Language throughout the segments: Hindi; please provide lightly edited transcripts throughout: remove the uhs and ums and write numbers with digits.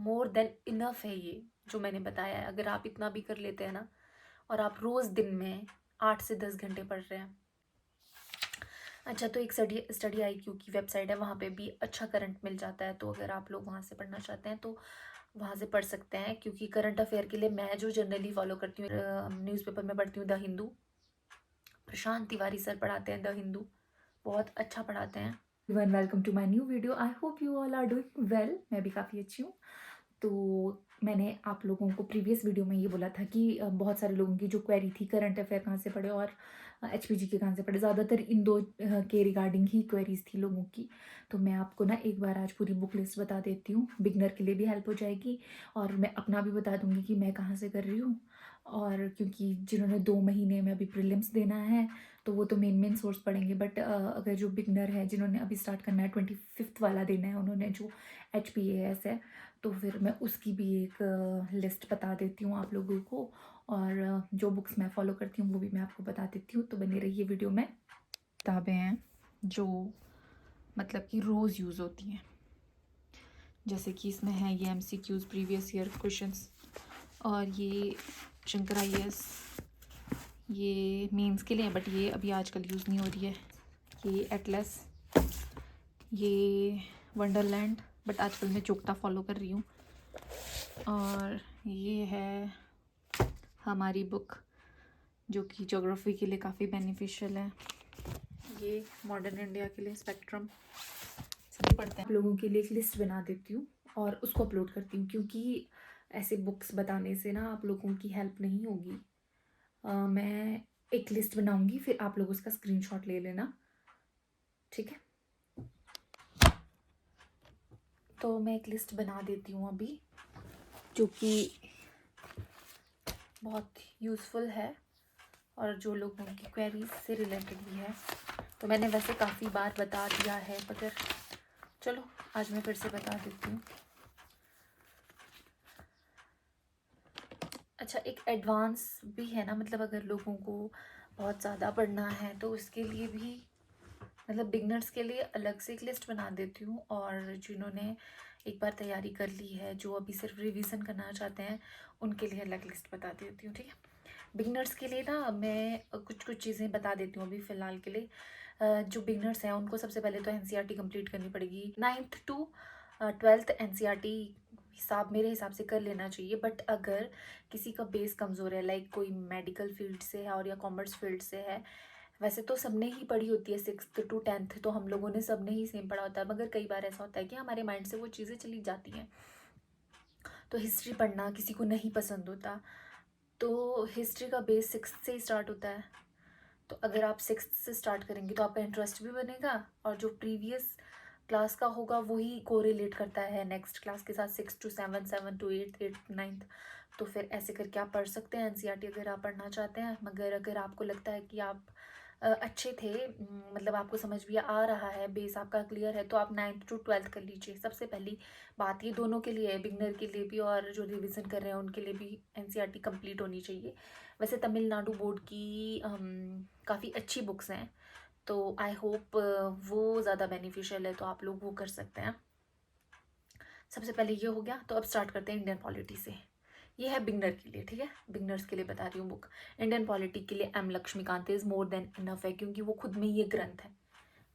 मोर देन इनफ है ये जो मैंने बताया है। अगर आप इतना भी कर लेते हैं ना, और आप रोज़ दिन में 8 से 10 घंटे पढ़ रहे हैं। अच्छा, तो एक स्टडी IQ की वेबसाइट है, वहाँ पे भी अच्छा करंट मिल जाता है। तो अगर आप लोग वहाँ से पढ़ना चाहते हैं तो वहाँ से पढ़ सकते हैं, क्योंकि करंट अफेयर के लिए मैं जो जनरली फॉलो करती हूँ, न्यूज़पेपर में पढ़ती हूँ द हिंदू। प्रशांत तिवारी सर पढ़ाते हैं द हिंदू, बहुत अच्छा पढ़ाते हैं। Everyone, welcome to my new video. I hope you all are doing well. मैं भी काफ़ी अच्छी हूँ। तो मैंने आप लोगों को प्रीवियस वीडियो में ये बोला था कि बहुत सारे लोगों की जो क्वेरी थी करंट अफेयर कहाँ से पढ़े और HPG के कहाँ से पढ़े, ज़्यादातर इन दो के रिगार्डिंग ही क्वेरीज थी लोगों की। तो मैं आपको ना एक बार आज पूरी बुक लिस्ट बता देती हूँ, बिगनर के लिए भी हेल्प हो जाएगी और मैं अपना भी बता दूँगी कि मैं कहाँ से कर रही हूँ। और क्योंकि जिन्होंने 2 महीने में अभी प्रीलिम्स देना है तो वो तो मेन सोर्स पढ़ेंगे, बट अगर जो बिगनर है जिन्होंने अभी स्टार्ट करना है 25th वाला देना है, उन्होंने जो HPAS है, तो फिर मैं उसकी भी एक लिस्ट बता देती हूँ आप लोगों को। और जो बुक्स मैं फॉलो करती हूँ वो भी मैं आपको बता देती हूँ। तो बने रहिए वीडियो में। किताबें हैं जो मतलब कि रोज़ यूज़ होती हैं, जैसे कि इसमें है ये MCQs प्रीवियस ईयर क्वेश्चंस, और ये शंकर IAS, ये मेंस के लिए है बट ये अभी आजकल यूज़ नहीं हो रही है। ये एटलस, ये वंडरलैंड, बट आजकल मैं चुकता फॉलो कर रही हूँ। और ये है हमारी बुक जो कि ज्योग्राफी के लिए काफ़ी बेनिफिशियल है। ये मॉडर्न इंडिया के लिए स्पेक्ट्रम, सभी पढ़ते हैं। आप लोगों के लिए एक लिस्ट बना देती हूँ और उसको अपलोड करती हूँ, क्योंकि ऐसे बुक्स बताने से ना आप लोगों की हेल्प नहीं होगी। मैं एक लिस्ट बनाऊंगी, फिर आप लोग उसका स्क्रीनशॉट ले लेना, ठीक है। तो मैं एक लिस्ट बना देती हूँ अभी, जो कि बहुत यूज़फुल है और जो लोगों की क्वेरीज से रिलेटेड भी है। तो मैंने वैसे काफ़ी बार बता दिया है, मगर चलो आज मैं फिर से बता देती हूँ। अच्छा, एक एडवांस भी है ना, मतलब अगर लोगों को बहुत ज़्यादा पढ़ना है तो उसके लिए भी, मतलब बिगनर्स के लिए अलग से एक लिस्ट बना देती हूँ, और जिन्होंने एक बार तैयारी कर ली है, जो अभी सिर्फ रिवीजन करना चाहते हैं, उनके लिए अलग लिस्ट बता देती हूँ, ठीक है। बिगनर्स के लिए ना मैं कुछ कुछ चीज़ें बता देती हूँ अभी फ़िलहाल के लिए। जो बिगनर्स हैं उनको सबसे पहले तो NCERT कंप्लीट करनी पड़ेगी। 9th to 12th NCERT हिसाब मेरे हिसाब से कर लेना चाहिए, बट अगर किसी का बेस कमज़ोर है, लाइक कोई मेडिकल फील्ड से है और या कॉमर्स फील्ड से है, वैसे तो सबने ही पढ़ी होती है 6th to 10th, तो हम लोगों ने सबने ही सेम पढ़ा होता है, मगर कई बार ऐसा होता है कि हमारे माइंड से वो चीज़ें चली जाती हैं। तो हिस्ट्री पढ़ना किसी को नहीं पसंद होता, तो हिस्ट्री का बेस 6th से ही स्टार्ट होता है। तो अगर आप 6th से स्टार्ट करेंगे तो आपका इंटरेस्ट भी बनेगा, और जो प्रीवियस क्लास का होगा वही कोरिलेट करता है नेक्स्ट क्लास के साथ, 6 to 7, 7 to 8, 8 to 9th। तो फिर ऐसे करके आप पढ़ सकते हैं NCERT अगर आप पढ़ना चाहते हैं। मगर अगर आपको लगता है कि आप अच्छे थे, मतलब आपको समझ भी आ रहा है, बेस आपका क्लियर है, तो आप 9th to 12th कर लीजिए। सबसे पहली बात ये दोनों के लिए है, बिगनर के लिए भी और जो रिविज़न कर रहे हैं उनके लिए भी NCERT कंप्लीट होनी चाहिए। वैसे तमिलनाडु बोर्ड की काफ़ी अच्छी बुक्स हैं, तो आई होप वो ज़्यादा बेनिफिशियल है, तो आप लोग वो कर सकते हैं। सबसे पहले ये हो गया, तो अब स्टार्ट करते हैं इंडियन पॉलिटी से। ये है बिगनर के लिए, ठीक है, बिगनर्स के लिए बता रही हूँ बुक। इंडियन पॉलिटी के लिए M Laxmikanth is more than enough है, क्योंकि वो खुद में ये ग्रंथ है,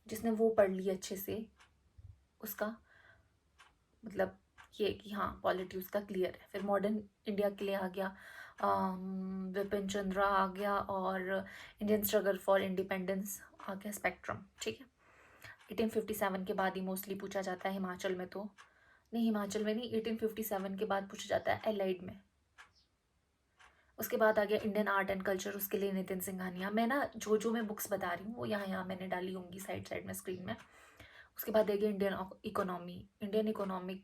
जिसने वो पढ़ ली अच्छे से, उसका मतलब ये कि हाँ पॉलिटी उसका क्लियर है। फिर मॉडर्न इंडिया के लिए आ गया विपिन चंद्रा आ गया, और इंडियन स्ट्रगल फॉर इंडिपेंडेंस आ गया स्पेक्ट्रम, ठीक है। 1857 के बाद ही मोस्टली पूछा जाता है हिमाचल में, तो नहीं, हिमाचल में नहीं, 1857 के बाद पूछा जाता है एलाइड में। उसके बाद आ गया इंडियन आर्ट एंड कल्चर, उसके लिए नितिन सिंघानिया। मैं ना जो मैं बुक्स बता रही हूँ वो यहाँ मैंने डाली होंगी साइड साइड में स्क्रीन में। उसके बाद आ गया इंडियन इकोनॉमी। इंडियन इकोनॉमिक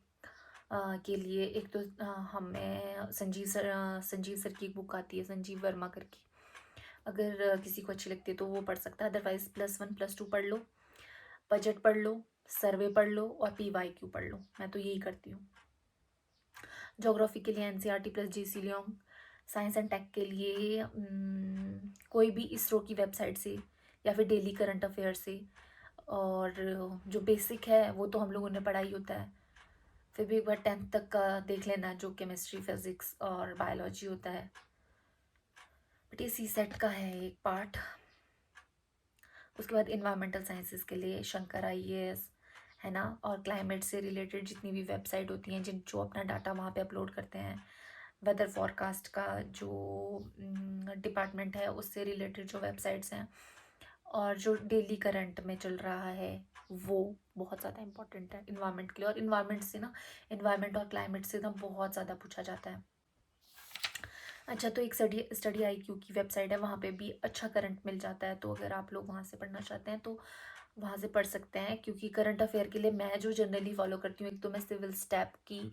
के लिए एक तो हमें संजीव सर की एक बुक आती है, संजीव वर्मा करके, अगर किसी को अच्छी लगती है तो वो पढ़ सकता है। अदरवाइज +1 +2 पढ़ लो, बजट पढ़ लो, सर्वे पढ़ लो और PYQ पढ़ लो। मैं तो यही करती हूँ। ज्योग्राफी के लिए NCERT + GC Leong. Science and tech के लिए कोई भी इसरो की वेबसाइट से या फिर डेली करंट अफेयर से, और जो बेसिक है वो तो हम लोगों ने पढ़ा ही होता है। फिर भी एक बार 10th तक का देख लेना, जो केमिस्ट्री, फिजिक्स और बायोलॉजी होता है। बट ये सी सेट का है एक पार्ट। उसके बाद इन्वायरमेंटल साइंसेस के लिए शंकर IAS है ना, और क्लाइमेट से रिलेटेड जितनी भी वेबसाइट होती हैं जो अपना डाटा वहाँ पे अपलोड करते हैं, वेदर फॉरकास्ट का जो डिपार्टमेंट है उससे रिलेटेड जो वेबसाइट्स हैं, और जो डेली करंट में चल रहा है वो बहुत ज़्यादा इंपॉर्टेंट है इन्वायरमेंट के लिए। और इन्वायरमेंट से ना, इन्वायरमेंट और क्लाइमेट से ना बहुत ज़्यादा पूछा जाता है। अच्छा, तो एक स्टडी IQ की वेबसाइट है, वहाँ पे भी अच्छा करंट मिल जाता है। तो अगर आप लोग वहाँ से पढ़ना चाहते हैं तो वहाँ से पढ़ सकते हैं, क्योंकि करंट अफेयर के लिए मैं जो जनरली फॉलो करती हूँ, एक तो मैं सिविल स्टैप की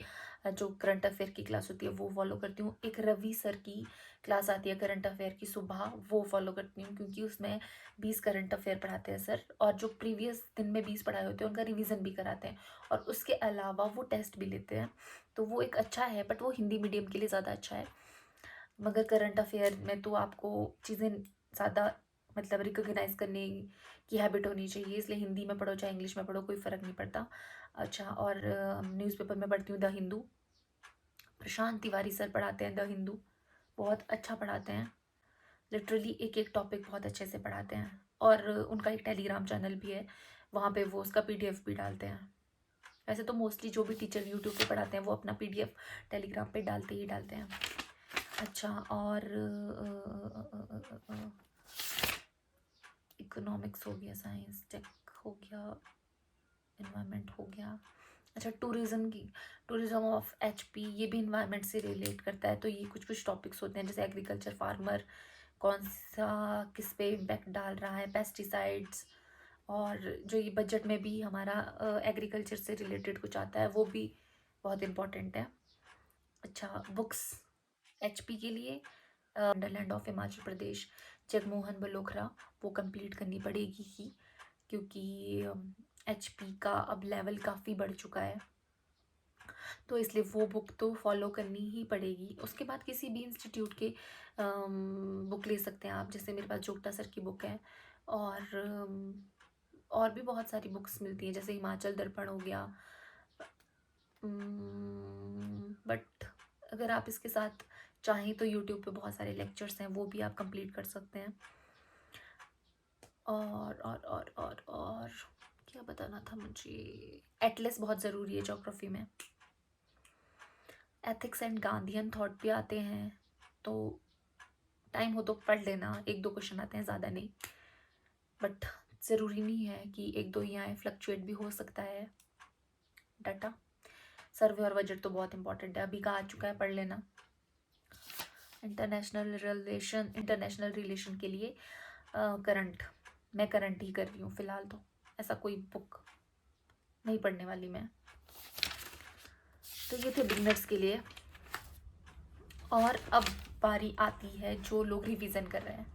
जो करंट अफेयर की क्लास होती है वो फॉलो करती हूँ। एक रवि सर की क्लास आती है करंट अफेयर की सुबह, वो फॉलो करती हूँ, क्योंकि उसमें 20 करंट अफेयर पढ़ाते हैं सर, और जो प्रीवियस दिन में 20 पढ़ाए होते हैं उनका रिवीजन भी कराते हैं, और उसके अलावा वो टेस्ट भी लेते हैं। तो वो एक अच्छा है, बट वो हिंदी मीडियम के लिए ज़्यादा अच्छा है। मगर करंट अफेयर में तो आपको चीज़ें ज़्यादा मतलब रिकॉग्नाइज करने की हैबिट होनी चाहिए, इसलिए हिंदी में पढ़ो चाहे इंग्लिश में पढ़ो कोई फ़र्क नहीं पड़ता। अच्छा, और न्यूज़पेपर में पढ़ती हूँ द हिंदू, प्रशांत तिवारी सर पढ़ाते हैं द हिंदू, बहुत अच्छा पढ़ाते हैं, लिटरली एक एक टॉपिक बहुत अच्छे से पढ़ाते हैं। और उनका एक टेलीग्राम चैनल भी है, वहाँ पे वो उसका PDF भी डालते हैं। वैसे तो मोस्टली जो भी टीचर यूट्यूब पे पढ़ाते हैं वो अपना PDF टेलीग्राम पे डालते ही डालते हैं। अच्छा, और इकोनॉमिक्स हो गया, साइंस टेक हो गया, इन्वायरमेंट हो गया। अच्छा, टूरिज्म ऑफ HP, ये भी इन्वायरमेंट से रिलेट करता है। तो ये कुछ कुछ टॉपिक्स होते हैं, जैसे एग्रीकल्चर, फार्मर कौन सा किस पे इम्पैक्ट डाल रहा है, पेस्टिसाइड्स, और जो ये बजट में भी हमारा एग्रीकल्चर से रिलेटेड कुछ आता है वो भी बहुत इम्पोर्टेंट है। अच्छा, बुक्स HP के लिए वंडरलैंड ऑफ हिमाचल प्रदेश, जगमोहन बलोखरा, वो कंप्लीट करनी पड़ेगी ही, क्योंकि HP का अब लेवल काफ़ी बढ़ चुका है, तो इसलिए वो बुक तो फॉलो करनी ही पड़ेगी। उसके बाद किसी भी इंस्टीट्यूट के बुक ले सकते हैं आप, जैसे मेरे पास जोगटा सर की बुक है, और भी बहुत सारी बुक्स मिलती हैं, जैसे हिमाचल दर्पण हो गया। बट अगर आप इसके साथ चाहें तो यूट्यूब पे बहुत सारे लेक्चर्स हैं, वो भी आप कंप्लीट कर सकते हैं। और क्या बताना था मुझे, एटलस बहुत ज़रूरी है ज्योग्राफी में। एथिक्स एंड गांधीयन थॉट भी आते हैं, तो टाइम हो तो पढ़ लेना, 1-2 क्वेश्चन आते हैं, ज़्यादा नहीं, बट ज़रूरी नहीं है कि 1-2 ही आए, फ्लक्चुएट भी हो सकता है डाटा। सर्वे और बजट तो बहुत इंपॉर्टेंट है, अभी का आ चुका है, पढ़ लेना। इंटरनेशनल रिलेशन के लिए मैं करंट ही कर रही हूँ फ़िलहाल, तो ऐसा कोई बुक नहीं पढ़ने वाली मैं। तो ये थे बिगनर्स के लिए। और अब बारी आती है जो लोग रिवीजन कर रहे हैं।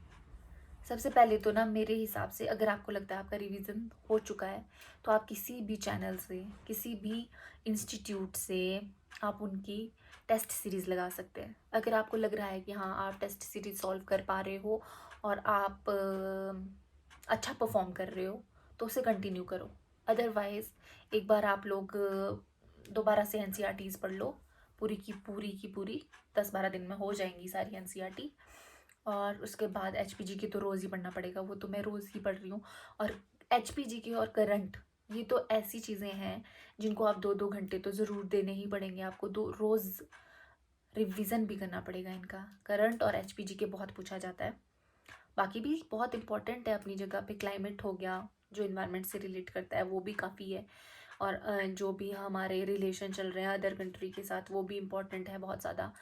सबसे पहले तो ना, मेरे हिसाब से अगर आपको लगता है आपका रिवीजन हो चुका है, तो आप किसी भी चैनल से, किसी भी इंस्टीट्यूट से आप उनकी टेस्ट सीरीज़ लगा सकते हैं। अगर आपको लग रहा है कि हाँ, आप टेस्ट सीरीज़ सॉल्व कर पा रहे हो और आप अच्छा परफॉर्म कर रहे हो, तो उसे कंटिन्यू करो। अदरवाइज़ एक बार आप लोग दोबारा से NCERTs पढ़ लो, पूरी की पूरी 10-12 दिन में हो जाएंगी सारी NCERT। और उसके बाद HPG तो रोज़ ही पढ़ना पड़ेगा, वो तो मैं रोज़ ही पढ़ रही हूँ। और HPG और करंट, ये तो ऐसी चीज़ें हैं जिनको आप 2-2 घंटे तो ज़रूर देने ही पड़ेंगे आपको, रोज़ रिवीजन भी करना पड़ेगा इनका। करंट और HPG बहुत पूछा जाता है, बाकी भी बहुत इंपॉर्टेंट है अपनी जगह पे। क्लाइमेट हो गया, जो इन्वायरमेंट से रिलेट करता है, वो भी काफ़ी है। और जो भी हमारे रिलेशन चल रहे हैं अदर कंट्री के साथ, वो भी इम्पॉर्टेंट है बहुत ज़्यादा।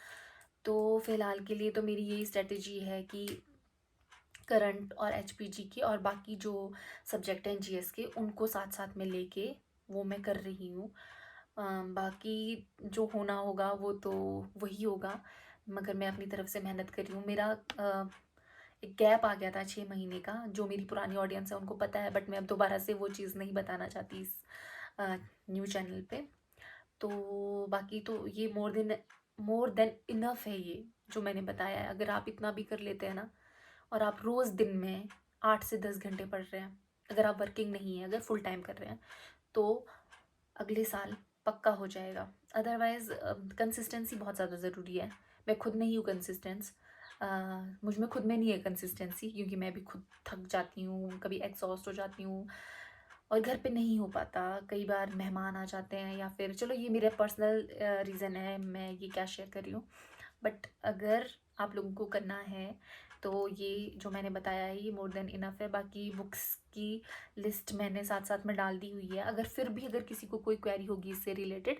तो फ़िलहाल के लिए तो मेरी यही स्ट्रेटजी है कि करंट और HPG की और बाकी जो सब्जेक्ट हैं GS के, उनको साथ साथ में लेके वो मैं कर रही हूँ। बाकी जो होना होगा वो तो वही होगा, मगर मैं अपनी तरफ से मेहनत कर रही हूँ। मेरा एक गैप आ गया था 6 महीने का, जो मेरी पुरानी ऑडियंस है उनको पता है, बट मैं अब दोबारा से वो चीज़ नहीं बताना चाहती इस न्यू चैनल पे। तो बाकी तो ये मोर देन इनफ है, ये जो मैंने बताया है। अगर आप इतना भी कर लेते हैं ना, और आप रोज़ दिन में 8 से 10 घंटे पढ़ रहे हैं, अगर आप वर्किंग नहीं है, अगर फुल टाइम कर रहे हैं, तो अगले साल पक्का हो जाएगा। अदरवाइज़ कंसिस्टेंसी बहुत ज़्यादा ज़रूरी है। मैं खुद नहीं हूँ कंसिस्टेंस, मुझ में खुद में नहीं है कंसिस्टेंसी, क्योंकि मैं भी खुद थक जाती हूँ, कभी एग्जॉस्ट हो जाती हूँ और घर पे नहीं हो पाता। कई बार मेहमान आ जाते हैं या फिर चलो ये मेरा पर्सनल रीज़न है, मैं ये क्या शेयर कर रही हूँ। बट अगर आप लोगों को करना है तो ये जो मैंने बताया है ये मोर देन इनफ है। बाकी बुक्स की लिस्ट मैंने साथ साथ में डाल दी हुई है। अगर फिर भी अगर किसी को कोई क्वेरी होगी इससे रिलेटेड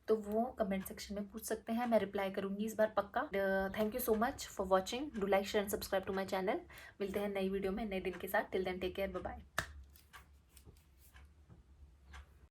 तो वो कमेंट सेक्शन में पूछ सकते हैं, मैं रिप्लाई करूंगी इस बार पक्का। Thank you so much for watching, do like share and subscribe to my channel. मिलते हैं नई वीडियो में नए दिन के साथ। Till then take care, bye bye.